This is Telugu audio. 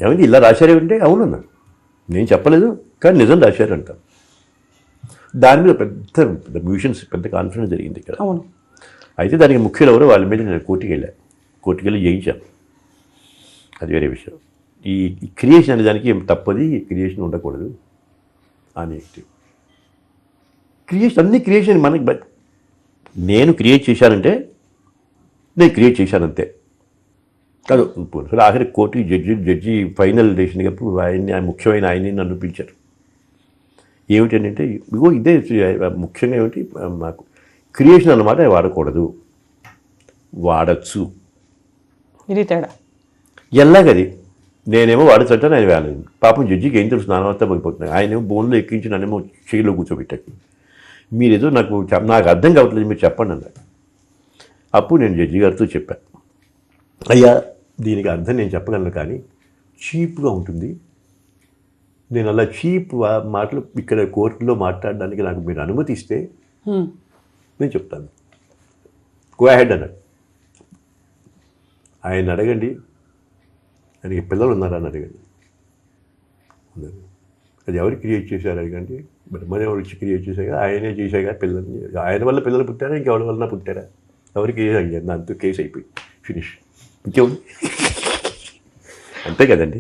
ఏమంటే ఇలా రాశారేమంటే అవునన్నా, నేను చెప్పలేదు కానీ నిజం రాశారంట. దాని మీద పెద్ద పెద్ద మ్యూజిషన్స్ పెద్ద కాన్ఫిడెన్స్ జరిగింది ఇక్కడ. అవును. అయితే దానికి ముఖ్యులు ఎవరు వాళ్ళ మీద నేను కోర్టుకి వెళ్ళి జయించాను. అది వేరే విషయం. ఈ క్రియేషన్ అనే దానికి తప్పది, క్రియేషన్ ఉండకూడదు అని. క్రియేషన్ అన్ని క్రియేషన్ మనకి, బట్ నేను క్రియేట్ చేశానంటే నేను క్రియేట్ చేశానంతే కాదు. అసలు ఆఖరి కోర్టు జడ్జి ఫైనల్ డెసిషన్ అప్పుడు ముఖ్యమైన ఆయన్ని నన్ను పిలిచారు. ఏమిటంటే ఇగో ఇదే ముఖ్యంగా ఏమిటి, మాకు క్రియేషన్ అన్నమాట వాడకూడదు, వాడచ్చు. ఇది తేడా. ఎలాగది నేనేమో వాడచ్చు అంటే ఆయన వేయలేదు. పాపం జడ్జికి ఏం తెలుసు, నానంతా పడిపోతున్నాయి. ఆయనేమో బోన్లో ఎక్కించి నన్నేమో చైర్లో కూర్చోబెట్టారు. మీరేదో నాకు అర్థం కావట్లేదు, మీరు చెప్పండి అన్నారు. అప్పుడు నేను జడ్జి గారితో చెప్పాను, అయ్యా దీనికి అర్థం నేను చెప్పగలను కానీ చీప్గా ఉంటుంది, నేను అలా చీప్ మాటలు ఇక్కడ కోర్టులో మాట్లాడడానికి నాకు మీరు అనుమతి ఇస్తే నేను చెప్తాను, గో అహెడ్ అన్నాడు. ఆయన అడగండి, ఆయనకి పిల్లలు ఉన్నారని అడగండి, అది ఎవరు క్రియేట్ చేశారు అడగండి, బ్రహ్మనే ఎవరు క్రియేట్ చేశారు, ఆయనే చేశాగా పిల్లల్ని, ఆయన వల్ల పిల్లలు పుట్టారా ఇంకెవరి వల్ల పుట్టారా, ఎవరికి దాంతో కేసు అయిపోయి ఫినిష్, ఇంకేముంది అంతే కదండి.